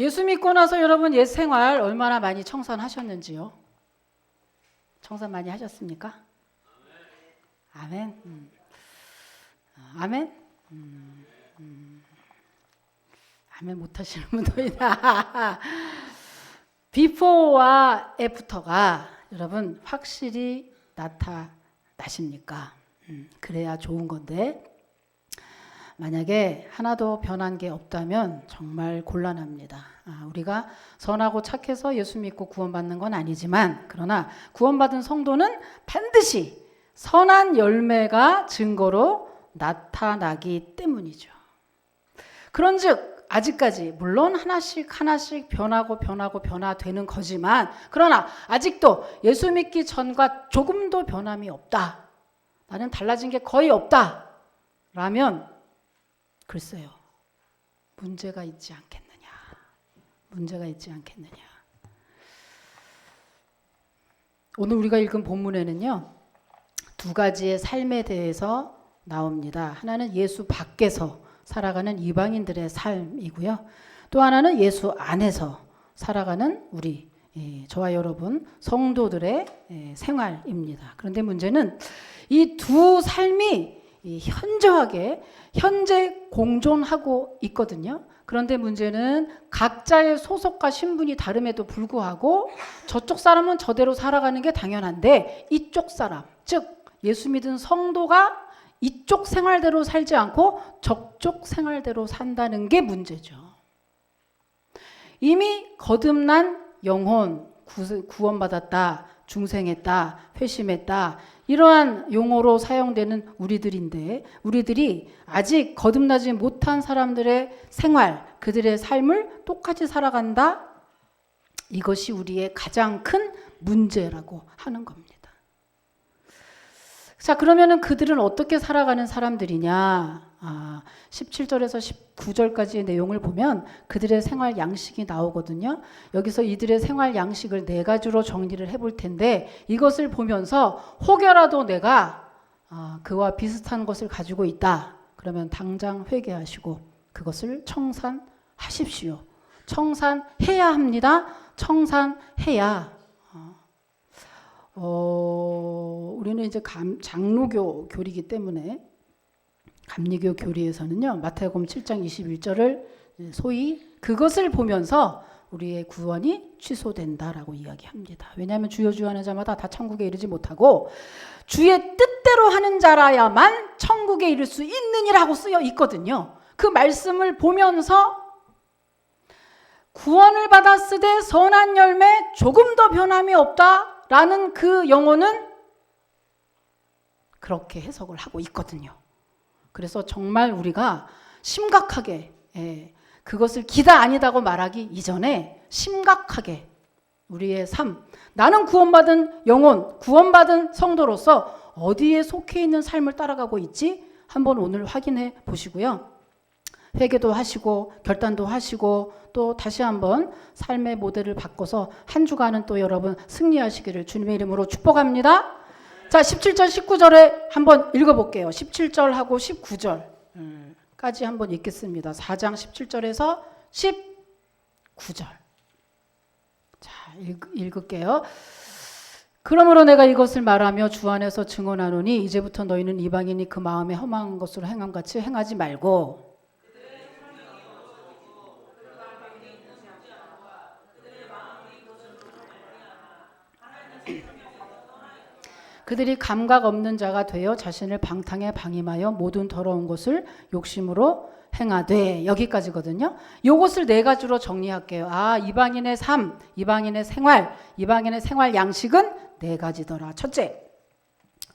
예수 믿고 나서 여러분 옛 생활 얼마나 많이 청산하셨는지요? 청산 많이 하셨습니까? 아멘. 아멘. 아멘 못하시는 분도 있다. 비포와 애프터가 여러분 확실히 나타나십니까? 그래야 좋은 건데 만약에 하나도 변한 게 없다면 정말 곤란합니다. 우리가 선하고 착해서 예수 믿고 구원받는 건 아니지만 그러나 구원받은 성도는 반드시 선한 열매가 증거로 나타나기 때문이죠. 그런즉 아직까지 물론 하나씩 변화되는 거지만 그러나 아직도 예수 믿기 전과 조금도 변함이 없다. 나는 달라진 게 거의 없다. 라면 글쎄요. 문제가 있지 않겠느냐. 오늘 우리가 읽은 본문에는요. 두 가지의 삶에 대해서 나옵니다. 하나는 예수 밖에서 살아가는 이방인들의 삶이고요. 또 하나는 예수 안에서 살아가는 우리 저와 여러분 성도들의 생활입니다. 그런데 문제는 이 두 삶이 현재 공존하고 있거든요. 그런데 문제는 각자의 소속과 신분이 다름에도 불구하고 저쪽 사람은 저대로 살아가는 게 당연한데 이쪽 사람, 즉 예수 믿은 성도가 이쪽 생활대로 살지 않고 저쪽 생활대로 산다는 게 문제죠. 이미 거듭난 영혼, 구원받았다, 중생했다, 회심했다 이러한 용어로 사용되는 우리들인데 우리들이 아직 거듭나지 못한 사람들의 생활, 그들의 삶을 똑같이 살아간다. 이것이 우리의 가장 큰 문제라고 하는 겁니다. 자, 그러면은 그들은 어떻게 살아가는 사람들이냐? 17절에서 19절까지의 내용을 보면 그들의 생활 양식이 나오거든요. 여기서 이들의 생활 양식을 네 가지로 정리를 해볼 텐데 이것을 보면서 혹여라도 내가 그와 비슷한 것을 가지고 있다. 그러면 당장 회개하시고 그것을 청산하십시오. 청산해야 합니다. 청산해야. 우리는 이제 장로교 교리이기 때문에 감리교 교리에서는요. 마태복음 7장 21절을 소위 그것을 보면서 우리의 구원이 취소된다라고 이야기합니다. 왜냐하면 주여 주여 하는 자마다 다 천국에 이르지 못하고 주의 뜻대로 하는 자라야만 천국에 이를 수 있느니라고 쓰여 있거든요. 그 말씀을 보면서 구원을 받았으되 선한 열매 조금도 변함이 없다라는 그 영어는 그렇게 해석을 하고 있거든요. 그래서 정말 우리가 심각하게 그것을 기다 아니다고 말하기 이전에 심각하게 우리의 삶, 나는 구원받은 영혼, 구원받은 성도로서 어디에 속해 있는 삶을 따라가고 있지? 한번 오늘 확인해 보시고요. 회개도 하시고 결단도 하시고 또 다시 한번 삶의 모델을 바꿔서 한 주간은 또 여러분 승리하시기를 주님의 이름으로 축복합니다. 자, 17절 19절에 한번 읽어볼게요. 17절하고 19절까지 한번 읽겠습니다. 4장 17절에서 19절. 자, 읽을게요. 그러므로 내가 이것을 말하며 주 안에서 증언하노니 이제부터 너희는 이방인이 그 마음에 험한 것으로 행함같이 행하지 말고 그들이 감각 없는 자가 되어 자신을 방탕에 방임하여 모든 더러운 것을 욕심으로 행하되 여기까지거든요. 요것을 네 가지로 정리할게요. 이방인의 삶, 이방인의 생활 양식은 네 가지더라. 첫째,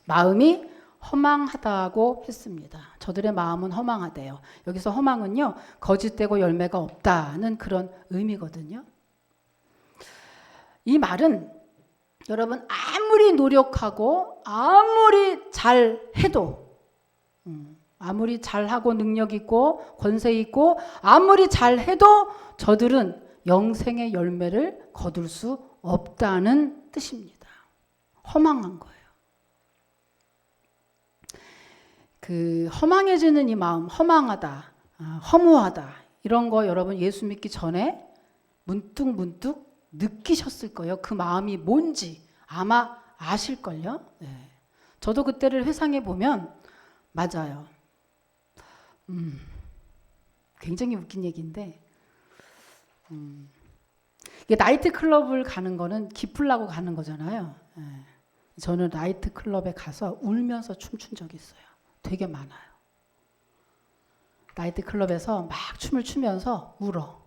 마음이 허망하다고 했습니다. 저들의 마음은 허망하대요. 여기서 허망은요, 거짓되고 열매가 없다는 그런 의미거든요. 이 말은 여러분 아무리 노력하고 아무리 잘해도 아무리 잘하고 능력 있고 권세 있고 아무리 잘해도 저들은 영생의 열매를 거둘 수 없다는 뜻입니다. 허망한 거예요. 그 허망해지는 이 마음, 허망하다, 허무하다 이런 거 여러분 예수 믿기 전에 문득 느끼셨을 거예요. 그 마음이 뭔지 아마 아실걸요. 네. 저도 그때를 회상해 보면 맞아요. 굉장히 웃긴 얘기인데 이게 나이트 클럽을 가는 거는 기쁘려고 가는 거잖아요. 네. 저는 나이트 클럽에 가서 울면서 춤춘 적이 있어요. 되게 많아요. 나이트 클럽에서 막 춤을 추면서 울어.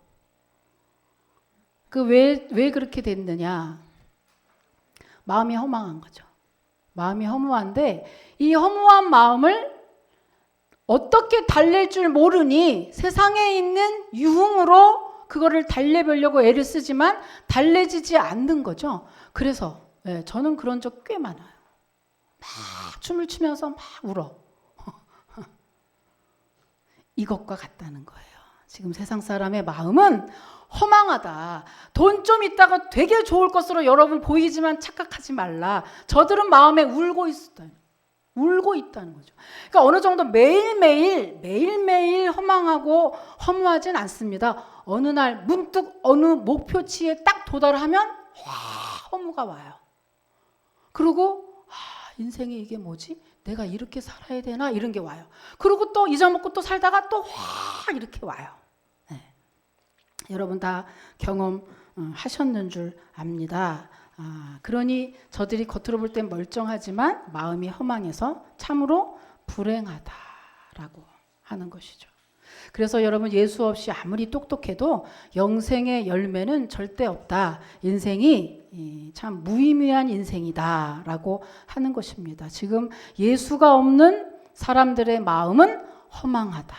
왜 그렇게 됐느냐? 마음이 허망한 거죠. 마음이 허무한데 이 허무한 마음을 어떻게 달랠 줄 모르니 세상에 있는 유흥으로 그거를 달래보려고 애를 쓰지만 달래지지 않는 거죠. 그래서 저는 그런 적 꽤 많아요. 막 춤을 추면서 막 울어. 이것과 같다는 거예요. 지금 세상 사람의 마음은 허망하다. 돈 좀 있다가 되게 좋을 것으로 여러분 보이지만 착각하지 말라. 저들은 마음에 울고 있다는 거죠. 그러니까 어느 정도 매일매일 허망하고 허무하진 않습니다. 어느 날 문득 어느 목표치에 딱 도달하면 허무가 와요. 그리고 인생이 이게 뭐지? 내가 이렇게 살아야 되나? 이런 게 와요. 그리고 또 잊어먹고 또 살다가 또 이렇게 와요. 네. 여러분 다 경험하셨는 줄 압니다. 그러니 저들이 겉으로 볼 땐 멀쩡하지만 마음이 허망해서 참으로 불행하다라고 하는 것이죠. 그래서 여러분 예수 없이 아무리 똑똑해도 영생의 열매는 절대 없다. 인생이 참 무의미한 인생이다라고 하는 것입니다. 지금 예수가 없는 사람들의 마음은 허망하다.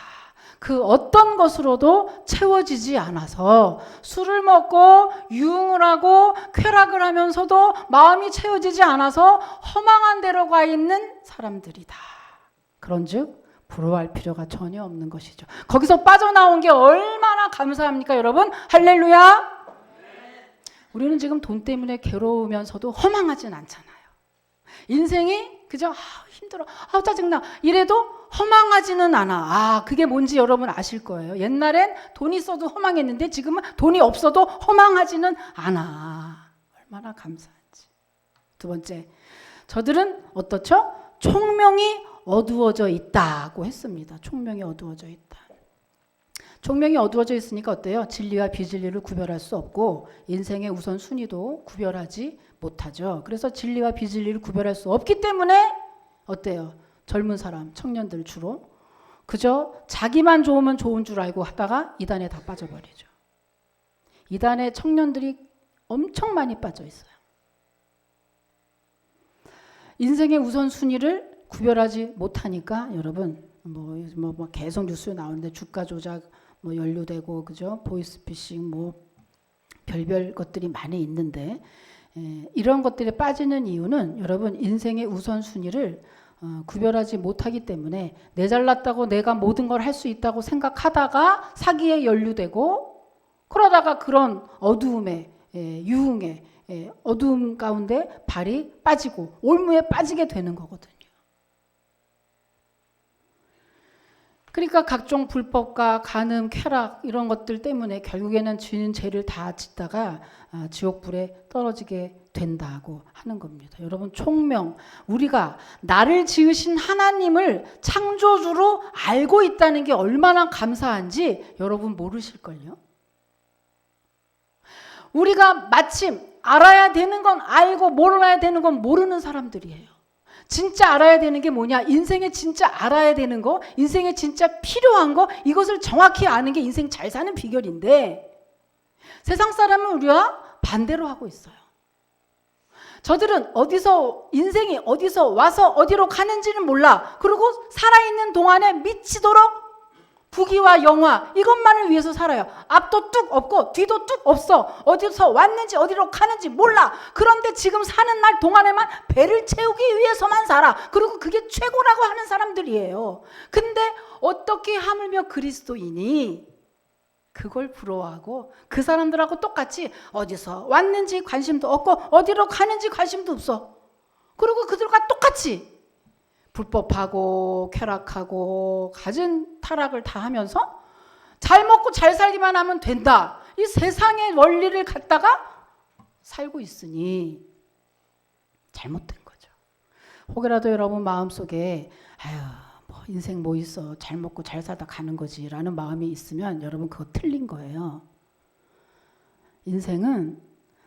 그 어떤 것으로도 채워지지 않아서 술을 먹고 유흥을 하고 쾌락을 하면서도 마음이 채워지지 않아서 허망한 데로 가 있는 사람들이다. 그런즉 부러워할 필요가 전혀 없는 것이죠. 거기서 빠져나온 게 얼마나 감사합니까, 여러분? 할렐루야! 우리는 지금 돈 때문에 괴로우면서도 허망하진 않잖아요. 인생이 그저 힘들어, 짜증나 이래도 허망하지는 않아. 그게 뭔지 여러분 아실 거예요. 옛날엔 돈이 있어도 허망했는데 지금은 돈이 없어도 허망하지는 않아. 얼마나 감사한지. 두 번째, 저들은 어떻죠? 총명이 어두워져 있다고 했습니다. 총명이 어두워져 있다. 총명이 어두워져 있으니까 어때요? 진리와 비진리를 구별할 수 없고 인생의 우선순위도 구별하지 못하죠. 그래서 진리와 비진리를 구별할 수 없기 때문에 어때요? 젊은 사람, 청년들 주로 그저 자기만 좋으면 좋은 줄 알고 하다가 이단에 다 빠져버리죠. 이단에 청년들이 엄청 많이 빠져 있어요. 인생의 우선순위를 구별하지 못하니까 여러분 뭐 계속 뉴스에 나오는데 주가 조작 연루되고 그죠? 보이스피싱 별별 것들이 많이 있는데 이런 것들에 빠지는 이유는 여러분 인생의 우선순위를 구별하지 못하기 때문에 내 잘났다고 내가 모든 걸 할 수 있다고 생각하다가 사기에 연루되고 그러다가 그런 어두움에 유흥에 어두움 가운데 발이 빠지고 올무에 빠지게 되는 거거든요. 그러니까 각종 불법과 간음, 쾌락 이런 것들 때문에 결국에는 지은 죄를 다 짓다가 지옥불에 떨어지게 된다고 하는 겁니다. 여러분 총명, 우리가 나를 지으신 하나님을 창조주로 알고 있다는 게 얼마나 감사한지 여러분 모르실걸요? 우리가 마침 알아야 되는 건 알고 몰라야 되는 건 모르는 사람들이에요. 진짜 알아야 되는 게 뭐냐? 인생에 진짜 알아야 되는 거, 인생에 진짜 필요한 거, 이것을 정확히 아는 게 인생 잘 사는 비결인데 세상 사람은 우리와 반대로 하고 있어요. 저들은 인생이 어디서 와서 어디로 가는지는 몰라. 그리고 살아있는 동안에 미치도록 부귀와 영화 이것만을 위해서 살아요. 앞도 뚝 없고 뒤도 뚝 없어. 어디서 왔는지 어디로 가는지 몰라. 그런데 지금 사는 날 동안에만 배를 채우기 위해서만 살아. 그리고 그게 최고라고 하는 사람들이에요. 근데 어떻게 하물며 그리스도인이 그걸 부러워하고 그 사람들하고 똑같이 어디서 왔는지 관심도 없고 어디로 가는지 관심도 없어. 그리고 그들과 똑같이 불법하고 쾌락하고 가진 타락을 다 하면서 잘 먹고 잘 살기만 하면 된다. 이 세상의 원리를 갖다가 살고 있으니 잘못된 거죠. 혹여라도 여러분 마음속에 아유 뭐 인생 뭐 있어, 잘 먹고 잘 살다 가는 거지 라는 마음이 있으면 여러분 그거 틀린 거예요. 인생은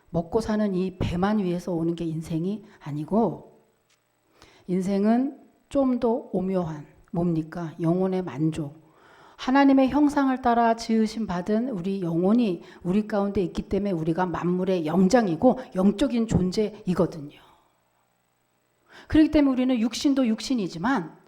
먹고 사는 이 배만 위해서 오는 게 인생이 아니고, 인생은 좀 더 오묘한 뭡니까? 영혼의 만족. 하나님의 형상을 따라 지으심 받은 우리 영혼이 우리 가운데 있기 때문에 우리가 만물의 영장이고 영적인 존재이거든요. 그렇기 때문에 우리는 육신도 육신이지만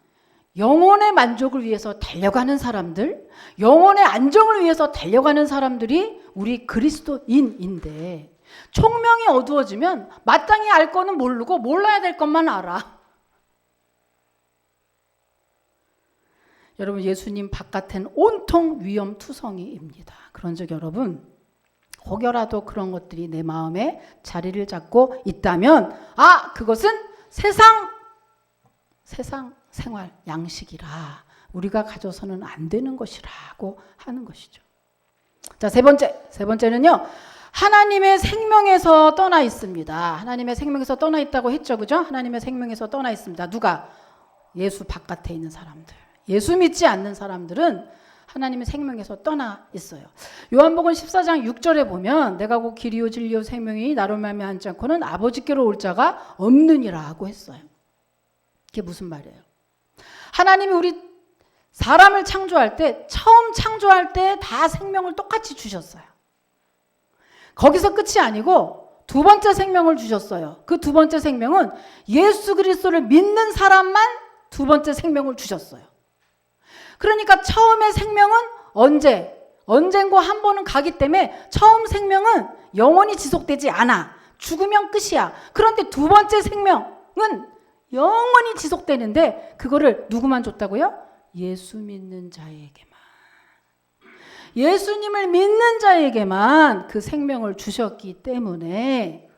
영혼의 만족을 위해서 달려가는 사람들, 영혼의 안정을 위해서 달려가는 사람들이 우리 그리스도인인데, 총명이 어두워지면 마땅히 알 거는 모르고 몰라야 될 것만 알아. 여러분, 예수님 바깥엔 온통 위험투성이입니다. 그런즉 여러분, 혹여라도 그런 것들이 내 마음에 자리를 잡고 있다면 그것은 세상 생활 양식이라 우리가 가져서는 안 되는 것이라고 하는 것이죠. 자, 세 번째는요. 하나님의 생명에서 떠나 있습니다. 하나님의 생명에서 떠나 있다고 했죠. 그죠? 하나님의 생명에서 떠나 있습니다. 누가? 예수 바깥에 있는 사람들. 예수 믿지 않는 사람들은 하나님의 생명에서 떠나 있어요. 요한복음 14장 6절에 보면 내가 곧 길이요 진리요 생명이 나로 말미암지 않고는 아버지께로 올 자가 없느니라고 했어요. 이게 무슨 말이에요? 하나님이 우리 사람을 창조할 때, 처음 창조할 때 다 생명을 똑같이 주셨어요. 거기서 끝이 아니고 두 번째 생명을 주셨어요. 그 두 번째 생명은 예수 그리스도를 믿는 사람만 두 번째 생명을 주셨어요. 그러니까 처음의 생명은 언젠가 한 번은 가기 때문에 처음 생명은 영원히 지속되지 않아. 죽으면 끝이야. 그런데 두 번째 생명은 영원히 지속되는데 그거를 누구만 줬다고요? 예수 믿는 자에게만. 예수님을 믿는 자에게만 그 생명을 주셨기 때문에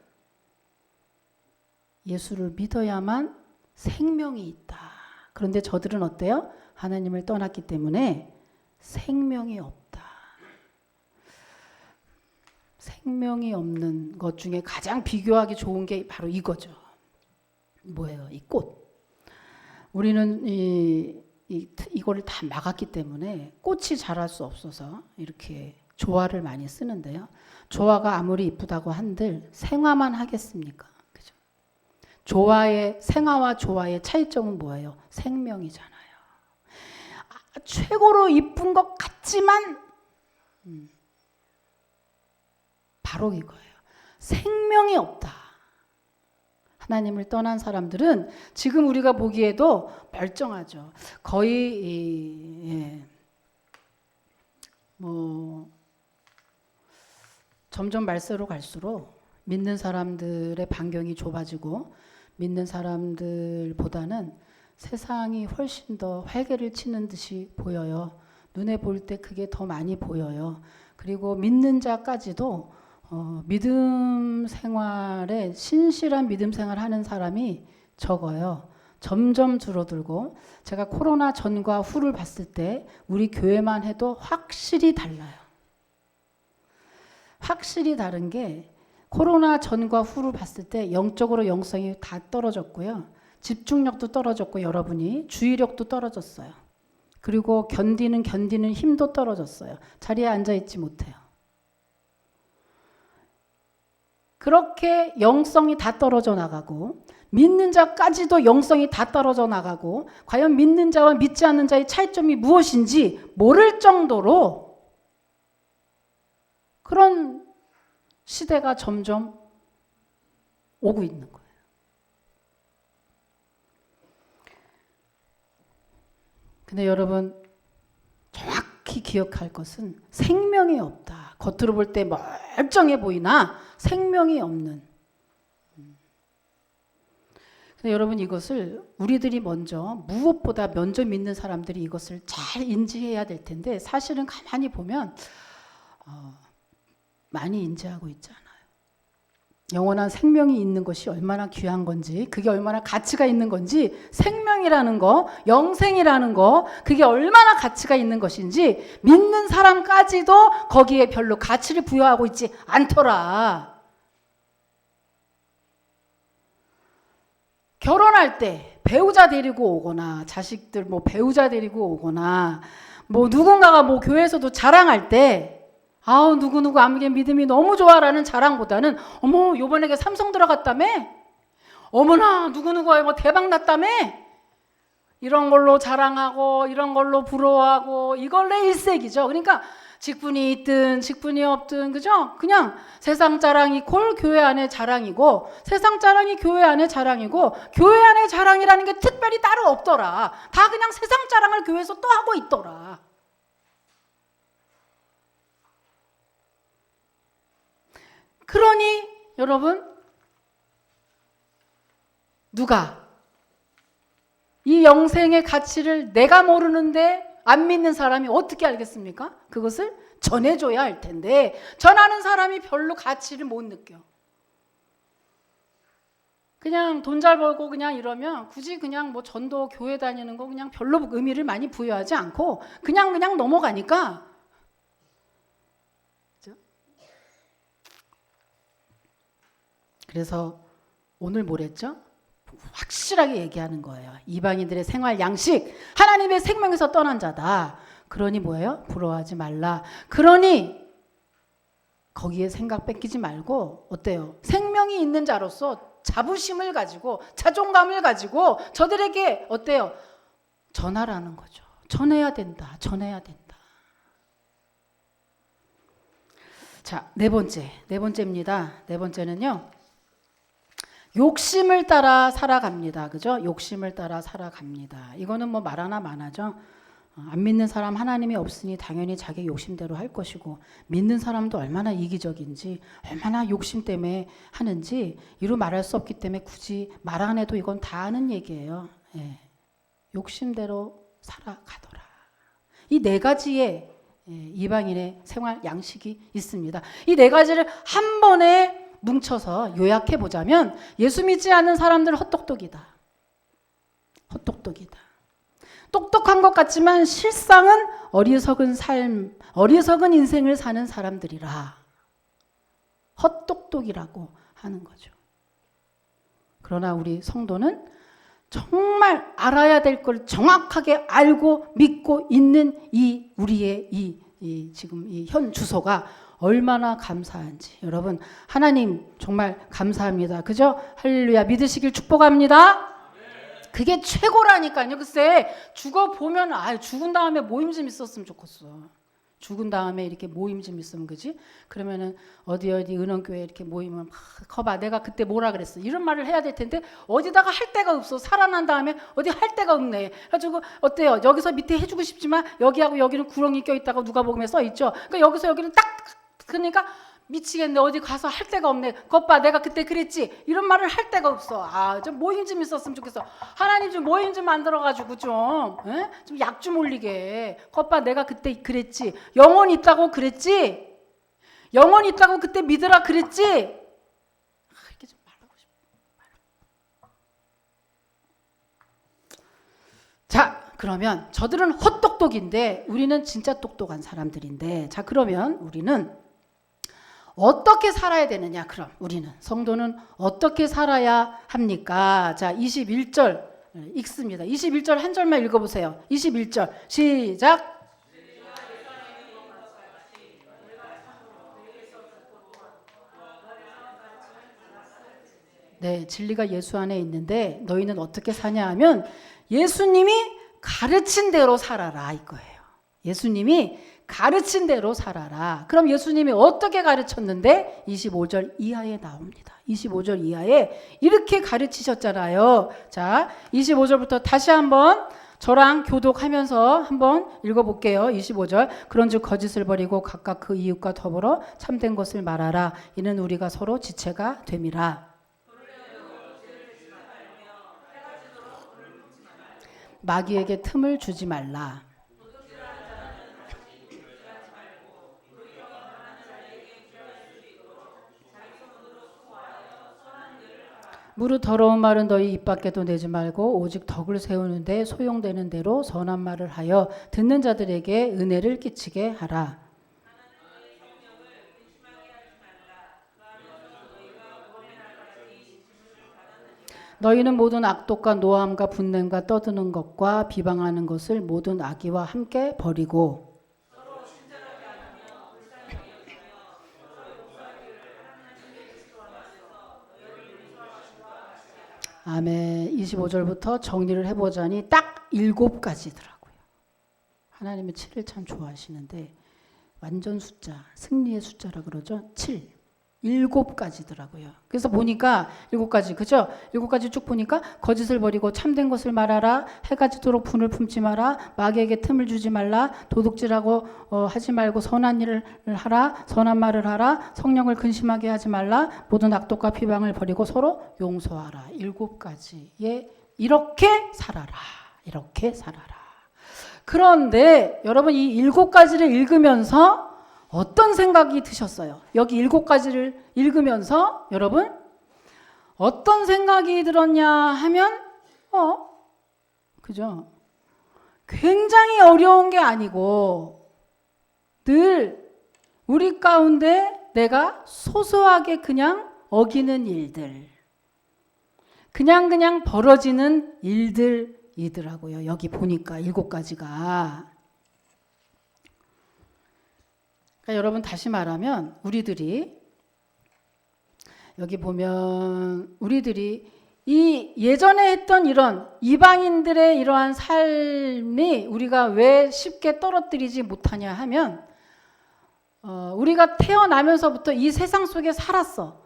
예수를 믿어야만 생명이 있다. 그런데 저들은 어때요? 하나님을 떠났기 때문에 생명이 없다. 생명이 없는 것 중에 가장 비교하기 좋은 게 바로 이거죠. 뭐예요? 이 꽃. 우리는 이거를 다 막았기 때문에 꽃이 자랄 수 없어서 이렇게 조화를 많이 쓰는데요. 조화가 아무리 이쁘다고 한들 생화만 하겠습니까? 그죠? 생화와 조화의 차이점은 뭐예요? 생명이잖아요. 최고로 이쁜 것 같지만 바로 이거예요. 생명이 없다. 하나님을 떠난 사람들은 지금 우리가 보기에도 멀쩡하죠. 거의 점점 말세로 갈수록 믿는 사람들의 반경이 좁아지고 믿는 사람들보다는 세상이 훨씬 더 활개를 치는 듯이 보여요. 눈에 볼 때 그게 더 많이 보여요. 그리고 믿는 자까지도 믿음 생활에 신실한 믿음 생활 하는 사람이 적어요. 점점 줄어들고, 제가 코로나 전과 후를 봤을 때 우리 교회만 해도 확실히 달라요. 확실히 다른 게, 코로나 전과 후를 봤을 때 영적으로 영성이 다 떨어졌고요. 집중력도 떨어졌고, 여러분이 주의력도 떨어졌어요. 그리고 견디는 힘도 떨어졌어요. 자리에 앉아있지 못해요. 그렇게 영성이 다 떨어져 나가고, 믿는 자까지도 영성이 다 떨어져 나가고, 과연 믿는 자와 믿지 않는 자의 차이점이 무엇인지 모를 정도로 그런 시대가 점점 오고 있는 거예요. 근데 여러분, 정확히 기억할 것은 생명이 없다. 겉으로 볼 때 멀쩡해 보이나 생명이 없는. 근데 여러분, 이것을 우리들이 무엇보다 먼저 믿는 사람들이 이것을 잘 인지해야 될 텐데, 사실은 가만히 보면 많이 인지하고 있지 않아요. 영원한 생명이 있는 것이 얼마나 귀한 건지, 그게 얼마나 가치가 있는 건지, 생명이라는 거, 영생이라는 거, 그게 얼마나 가치가 있는 것인지 믿는 사람까지도 거기에 별로 가치를 부여하고 있지 않더라. 결혼할 때 배우자 데리고 오거나, 자식들 뭐 배우자 데리고 오거나, 뭐 누군가가 뭐 교회에서도 자랑할 때 아우 누구누구 아무개 믿음이 너무 좋아라는 자랑보다는 어머 요번에 삼성 들어갔다며, 어머나 누구누구가 뭐 대박 났다며, 이런 걸로 자랑하고 이런 걸로 부러워하고 이걸로 일색이죠. 그러니까 직분이 있든 직분이 없든 그죠? 그냥 세상 자랑이 콜 교회 안에 자랑이고, 세상 자랑이 교회 안에 자랑이고, 교회 안에 자랑이라는 게 특별히 따로 없더라. 다 그냥 세상 자랑을 교회에서 또 하고 있더라. 그러니 여러분, 누가 이 영생의 가치를 내가 모르는데 안 믿는 사람이 어떻게 알겠습니까? 그것을 전해줘야 할 텐데 전하는 사람이 별로 가치를 못 느껴. 그냥 돈 잘 벌고 그냥 이러면 굳이 그냥 뭐 전도 교회 다니는 거 그냥 별로 의미를 많이 부여하지 않고 그냥 넘어가니까. 그래서 오늘 뭐랬죠? 확실하게 얘기하는 거예요. 이방인들의 생활 양식, 하나님의 생명에서 떠난 자다. 그러니 뭐예요? 부러워하지 말라. 그러니 거기에 생각 뺏기지 말고 어때요? 생명이 있는 자로서 자부심을 가지고 자존감을 가지고 저들에게 어때요? 전하라는 거죠. 전해야 된다. 전해야 된다. 자, 네 번째입니다. 네 번째는요. 욕심을 따라 살아갑니다. 그죠? 욕심을 따라 살아갑니다. 이거는 뭐 말하나 마나죠. 안 믿는 사람 하나님이 없으니 당연히 자기 욕심대로 할 것이고, 믿는 사람도 얼마나 이기적인지, 얼마나 욕심 때문에 하는지 이루 말할 수 없기 때문에 굳이 말 안 해도 이건 다 아는 얘기예요. 예. 욕심대로 살아가더라. 이 네 가지의 이방인의 생활 양식이 있습니다. 이 네 가지를 한 번에 뭉쳐서 요약해 보자면 예수 믿지 않는 사람들은 헛똑똑이다. 헛똑똑이다. 똑똑한 것 같지만 실상은 어리석은 삶, 어리석은 인생을 사는 사람들이라 헛똑똑이라고 하는 거죠. 그러나 우리 성도는 정말 알아야 될 걸 정확하게 알고 믿고 있는 이 우리의 지금 이 현 주소가 얼마나 감사한지. 여러분, 하나님 정말 감사합니다. 그죠? 할렐루야. 믿으시길 축복합니다. 그게 최고라니까요. 글쎄, 죽어보면, 죽은 다음에 모임 좀 있었으면 좋겠어. 죽은 다음에 이렇게 모임 좀 있으면, 그지? 그러면은, 어디 은원교회 이렇게 모이면, 거봐, 내가 그때 뭐라 그랬어. 이런 말을 해야 될 텐데, 어디다가 할 데가 없어. 살아난 다음에 어디 할 데가 없네. 그래가지고, 어때요? 여기서 밑에 해주고 싶지만, 여기하고 여기는 구렁이 껴있다고 누가복음에 써있죠? 그러니까 여기서 여기는 딱, 그러니까 미치겠네. 어디 가서 할 데가 없네. 겉봐 내가 그때 그랬지. 이런 말을 할 데가 없어. 좀 모임 좀 있었으면 좋겠어. 하나님 좀 모임 좀 만들어가지고 좀 약 좀 올리게. 겉봐 내가 그때 그랬지. 영혼 있다고 그랬지. 영혼 있다고 그때 믿으라 그랬지. 이렇게 좀 말하고 싶어. 자, 그러면 저들은 헛똑똑인데 우리는 진짜 똑똑한 사람들인데, 자 그러면 우리는 어떻게 살아야 되느냐? 그럼 우리는 성도는 어떻게 살아야 합니까? 자, 21절 읽습니다. 21절 한 절만 읽어보세요. 21절 시작. 네, 진리가 예수 안에 있는데 너희는 어떻게 사냐 하면 예수님이 가르친 대로 살아라 이거예요. 예수님이 가르친 대로 살아라. 그럼 예수님이 어떻게 가르쳤는데? 25절 이하에 나옵니다. 25절 이하에 이렇게 가르치셨잖아요. 자, 25절부터 다시 한번 저랑 교독하면서 한번 읽어볼게요. 25절. 그런즉 거짓을 버리고 각각 그 이웃과 더불어 참된 것을 말하라. 이는 우리가 서로 지체가 됨이라. 마귀에게 틈을 주지 말라. 무릇 더러운 말은 너희 입 밖에도 내지 말고 오직 덕을 세우는데 소용되는 대로 선한 말을 하여 듣는 자들에게 은혜를 끼치게 하라. 너희는 모든 악독과 노함과 분냄과 떠드는 것과 비방하는 것을 모든 악의와 함께 버리고 아멘. 25절부터 정리를 해보자니 딱 7가지더라고요. 하나님은 7을 참 좋아하시는데 완전 숫자, 승리의 숫자라 그러죠. 7. 7가지더라고요. 그래서 보니까 7가지, 그죠? 7가지 쭉 보니까 거짓을 버리고 참된 것을 말하라. 해가 지도록 분을 품지 마라. 마귀에게 틈을 주지 말라. 도둑질하고 하지 말고 선한 일을 하라. 선한 말을 하라. 성령을 근심하게 하지 말라. 모든 악독과 비방을 버리고 서로 용서하라. 7가지에 이렇게 살아라. 이렇게 살아라. 그런데 여러분 이 7가지를 읽으면서 어떤 생각이 드셨어요? 여기 7가지를 읽으면서 여러분 어떤 생각이 들었냐 하면 그죠? 굉장히 어려운 게 아니고 늘 우리 가운데 내가 소소하게 그냥 어기는 일들 그냥 벌어지는 일들이더라고요. 여기 보니까 7가지가 여러분 다시 말하면 우리들이 여기 보면 우리들이 이 예전에 했던 이런 이방인들의 이러한 삶이 우리가 왜 쉽게 떨어뜨리지 못하냐 하면 우리가 태어나면서부터 이 세상 속에 살았어.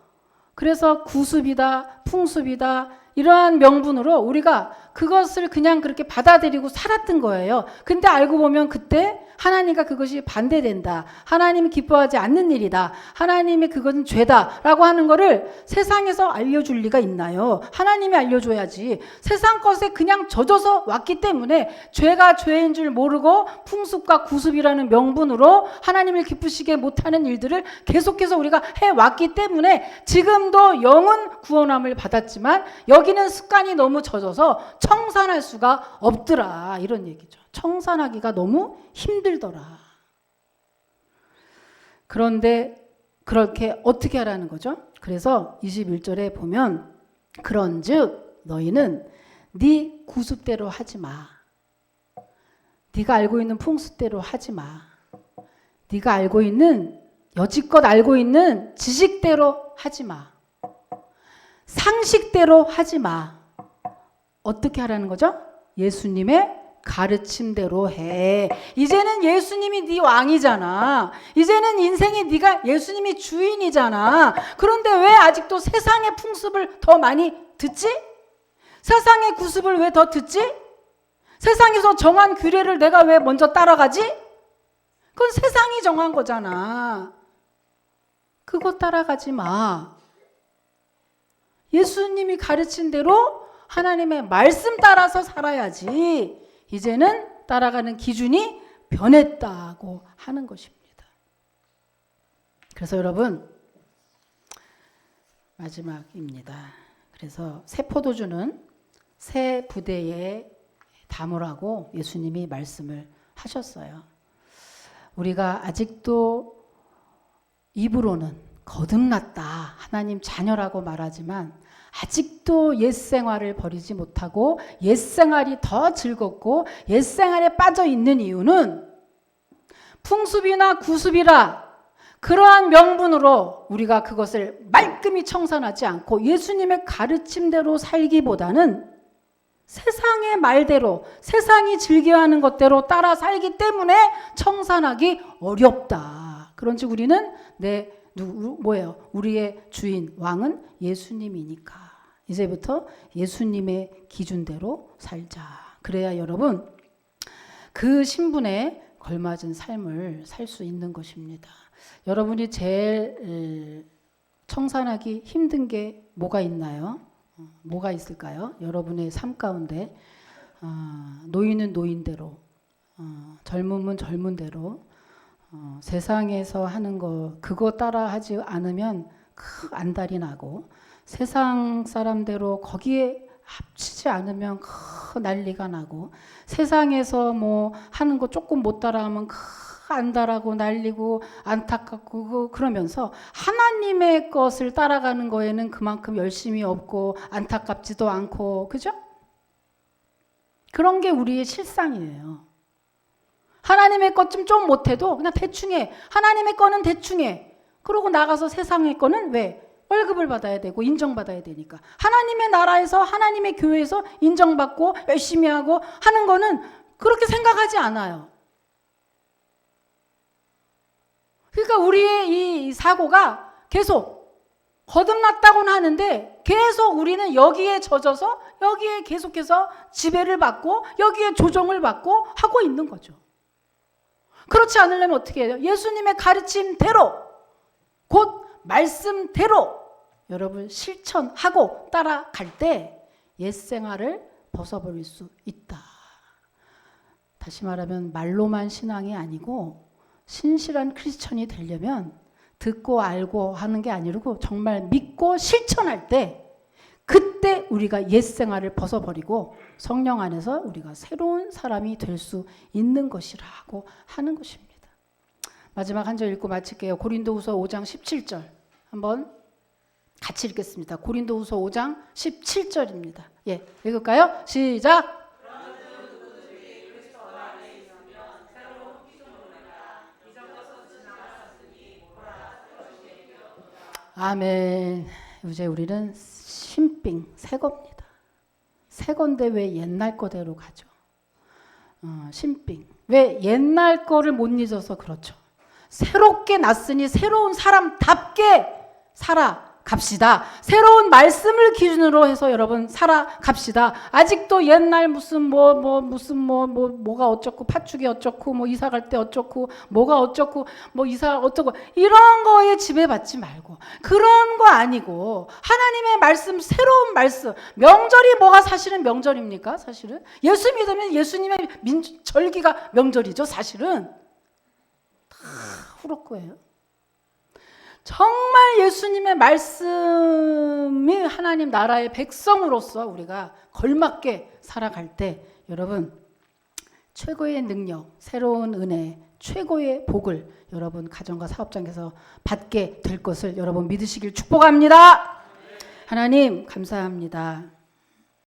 그래서 구습이다, 풍습이다 이러한 명분으로 우리가 그것을 그냥 그렇게 받아들이고 살았던 거예요. 근데 알고 보면 그때 하나님과 그것이 반대된다. 하나님이 기뻐하지 않는 일이다. 하나님이 그것은 죄다라고 하는 거를 세상에서 알려줄 리가 있나요? 하나님이 알려줘야지. 세상 것에 그냥 젖어서 왔기 때문에 죄가 죄인 줄 모르고 풍습과 구습이라는 명분으로 하나님을 기쁘시게 못하는 일들을 계속해서 우리가 해왔기 때문에 지금도 영은 구원함을 받았지만 여기는 습관이 너무 젖어서 청산할 수가 없더라. 이런 얘기죠. 청산하기가 너무 힘들더라. 그런데 그렇게 어떻게 하라는 거죠? 그래서 21절에 보면 그런즉 너희는 네 구습대로 하지 마. 네가 알고 있는 풍습대로 하지 마. 네가 알고 있는 여지껏 알고 있는 지식대로 하지 마. 상식대로 하지 마. 어떻게 하라는 거죠? 예수님의 가르침대로 해. 이제는 예수님이 네 왕이잖아. 이제는 인생이 네가 예수님이 주인이잖아. 그런데 왜 아직도 세상의 풍습을 더 많이 듣지? 세상의 구습을 왜 더 듣지? 세상에서 정한 규례를 내가 왜 먼저 따라가지? 그건 세상이 정한 거잖아. 그거 따라가지 마. 예수님이 가르친 대로 하나님의 말씀 따라서 살아야지. 이제는 따라가는 기준이 변했다고 하는 것입니다. 그래서 여러분 마지막입니다. 그래서 새 포도주는 새 부대에 담으라고 예수님이 말씀을 하셨어요. 우리가 아직도 입으로는 거듭났다, 하나님 자녀라고 말하지만 아직도 옛생활을 버리지 못하고 옛생활이 더 즐겁고 옛생활에 빠져 있는 이유는 풍습이나 구습이라 그러한 명분으로 우리가 그것을 말끔히 청산하지 않고 예수님의 가르침대로 살기보다는 세상의 말대로 세상이 즐겨하는 것대로 따라 살기 때문에 청산하기 어렵다. 그런즉 우리는 뭐예요? 우리의 주인, 왕은 예수님이니까 이제부터 예수님의 기준대로 살자. 그래야 여러분 그 신분에 걸맞은 삶을 살 수 있는 것입니다. 여러분이 제일 청산하기 힘든 게 뭐가 있나요? 뭐가 있을까요? 여러분의 삶 가운데 노인은 노인대로, 젊음은 젊은대로 세상에서 하는 거 그거 따라 하지 않으면 큰 안달이 나고 세상 사람대로 거기에 합치지 않으면 난리가 나고, 세상에서 뭐 하는 거 조금 못 따라하면 안다라고 난리고 안타깝고 그러면서 하나님의 것을 따라가는 거에는 그만큼 열심이 없고 안타깝지도 않고, 그죠? 그런 게 우리의 실상이에요. 하나님의 것 좀 못해도 그냥 대충 해. 하나님의 거는 대충 해. 그러고 나가서 세상의 거는 왜? 월급을 받아야 되고 인정받아야 되니까. 하나님의 나라에서, 하나님의 교회에서 인정받고 열심히 하고 하는 거는 그렇게 생각하지 않아요. 그러니까 우리의 이 사고가 계속 거듭났다고는 하는데 계속 우리는 여기에 젖어서 여기에 계속해서 지배를 받고 여기에 조정을 받고 하고 있는 거죠. 그렇지 않으려면 어떻게 해요? 예수님의 가르침대로, 곧 말씀대로 여러분 실천하고 따라갈 때 옛생활을 벗어버릴 수 있다. 다시 말하면 말로만 신앙이 아니고 신실한 크리스천이 되려면 듣고 알고 하는 게 아니고 정말 믿고 실천할 때, 그때 우리가 옛생활을 벗어버리고 성령 안에서 우리가 새로운 사람이 될 수 있는 것이라고 하는 것입니다. 마지막 한 절 읽고 마칠게요. 고린도후서 5장 17절 한번 같이 읽겠습니다. 고린도후서 5장 17절입니다. 예, 읽을까요? 시작! 아멘. 이제 우리는 신빙, 새 겁니다. 새 건데 왜 옛날 거대로 가죠? 신빙. 왜 옛날 거를 못 잊어서 그렇죠. 새롭게 났으니 새로운 사람답게 살아갑시다. 새로운 말씀을 기준으로 해서 여러분 살아갑시다. 아직도 옛날 뭐가 어쩌고 팥죽이 어쩌고 뭐 이사 갈 때 어쩌고 뭐가 어쩌고 뭐 이사 어쩌고 이런 거에 지배받지 말고, 그런 거 아니고 하나님의 말씀, 새로운 말씀. 명절이 뭐가 사실은 명절입니까? 사실은 예수 믿으면 예수님의 절기가 명절이죠. 사실은 다 후럭구예요. 정말 예수님의 말씀이 하나님 나라의 백성으로서 우리가 걸맞게 살아갈 때 여러분 최고의 능력, 새로운 은혜, 최고의 복을 여러분 가정과 사업장에서 받게 될 것을 여러분 믿으시길 축복합니다. 하나님 감사합니다.